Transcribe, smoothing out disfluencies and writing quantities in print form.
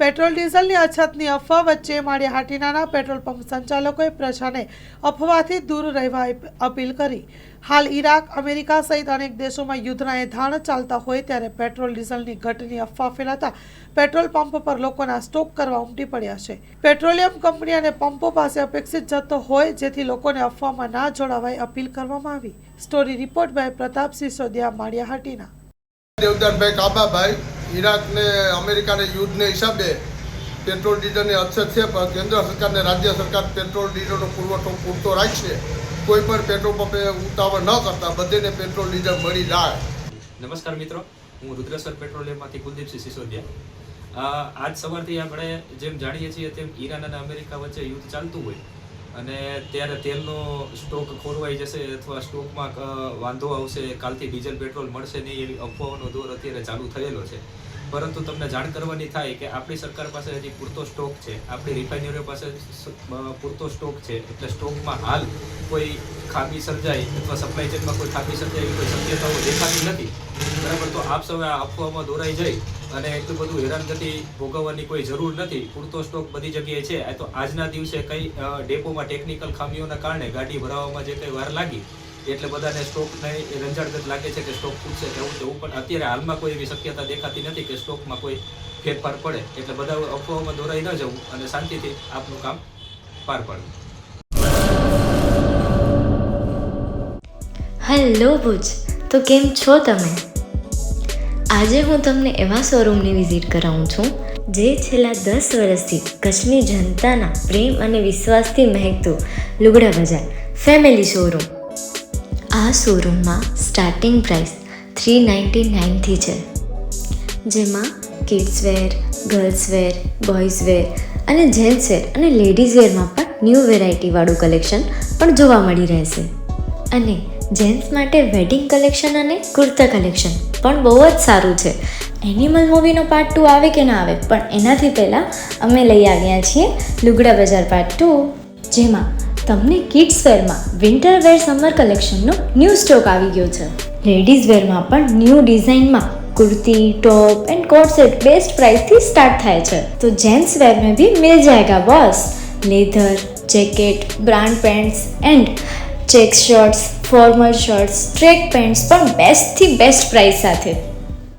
Petrol ડીઝલની અછતની અફવા વચ્ચે માળિયાહાટીના પેટ્રોલ પંપ સંચાલકોએ પ્રજાને અફવાથી દૂર રહેવા અપીલ કરી। હાલ ઇરાક, અમેરિકા સહિત અનેક દેશોમાં યુદ્ધના એંધાણ ચાલતા હોય ત્યારે પેટ્રોલ ડીઝલની ઘટની અફવા ફેલાતા પેટ્રોલ પંપ પર લોકોના સ્ટોક કરવા ઉમટી પડ્યા છે। પેટ્રોલિયમ કંપની અને પંપો પાસે અપેક્ષિત જથ્થો હોય જેથી લોકોને અફવામાં ના જોડાવાય અપીલ કરવામાં આવી। Story report by Pratap Sisodiya, Maliyahatina. Devdanbhai Kababhai, Iraq ને અમેરિકા ને યુદ્ધ ને હિસાબે પેટ્રોલ ડીઝલની અછત છે, પણ કેન્દ્ર સરકાર ને રાજ્ય સરકાર પેટ્રોલ ડીઝલનો પુરવઠો પૂરતો રાખશે। કોઈ પણ પેટ્રોલ પંપે ઉતાવળ ન કરતા બધેને પેટ્રોલ ડીઝલ મળી જાય। નમસ્કાર મિત્રો, હું રુદ્રેશ્વર પેટ્રોલિયમમાંથી કુલદીપસિંહ સિસોદિયા। આજ સવારથી આપણે જેમ જાણીએ છીએ તેમ ઈરાન અને અમેરિકા વચ્ચે યુદ્ધ ચાલતું હોય અને ત્યારે તેલનો સ્ટોક ખોરવાઈ જશે અથવા સ્ટોકમાં વાંધો આવશે, કાલથી ડીઝલ પેટ્રોલ મળશે નહીં એવી અફવાઓનો દોર અત્યારે ચાલુ થયેલો છે। પરંતુ તમને જાણ કરવાની થાય કે આપણી સરકાર પાસે હજી પૂરતો સ્ટોક છે, આપણી રિફાઇનરીઓ પાસે પૂરતો સ્ટોક છે, એટલે સ્ટોકમાં હાલ કોઈ ખામી સર્જાય અથવા સપ્લાય ચેનમાં કોઈ ખામી સર્જાય એવી કોઈ શક્યતાઓ દેખાતી નથી, બરાબર। તો આપ સૌએ આ અફવામાં દોરાઈ જઈ અને એટલું બધું હેરાનગતિ ભોગવવાની કોઈ જરૂર નથી। પૂરતો સ્ટોક બધી જગ્યાએ છે। તો આજના દિવસે કઈ ડેપોમાં ટેકનિકલ ખામીઓના કારણે ગાડી ભરાવામાં જે કંઈ વાર લાગી એટલે બધાને સ્ટોકને રંજાડગત લાગે છે કે સ્ટોક ખૂટશે તેવું પણ અત્યારે હાલમાં કોઈ એવી શક્યતા દેખાતી નથી કે સ્ટોકમાં કોઈ ફેરફાર પડે, એટલે બધા અફવાઓમાં દોરાઈ ન જવું અને શાંતિથી આપનું કામ પાર પાડવું। હેલો ભુજ, તો કેમ છો તમે? આજે હું તમને એવા શોરૂમની વિઝિટ કરાવું છું જે છેલ્લા 10 વર્ષથી કચ્છની જનતાના પ્રેમ અને વિશ્વાસથી મહેકતું લુગડા બજાર ફેમિલી શોરૂમ। આ શોરૂમમાં સ્ટાર્ટિંગ પ્રાઇસ 399થી છે, જેમાં kids wear, girls wear, boys wear અને જેન્ટ્સ વેર અને લેડીઝ વેરમાં પણ ન્યૂ વેરાયટીવાળું કલેક્શન પણ જોવા મળી રહેશે। અને જેન્ટ્સ માટે વેડિંગ કલેક્શન અને કુર્તા કલેક્શન પણ બહુ જ સારું છે। એનિમલ મૂવીનો પાર્ટ 2 આવે કે ના આવે, પણ એનાથી પહેલાં અમે લઈ આવ્યા છીએ લુગડા બજાર પાર્ટ 2, જેમાં તમને કિડ્સ વેરમાં વિન્ટર વેર સમર કલેક્શનનો ન્યૂ સ્ટોક આવી ગયો છે। લેડીઝ વેરમાં પણ ન્યૂ ડિઝાઇનમાં kurti, top and coat set best price थी स्टार्ट थाय छे। तो जेंट्स वेर में भी मिल जाएगा boss. Leather, jacket, brand pants and check shirts, formal shirts, track pants पर बेस्ट थी बेस्ट प्राइस साथे।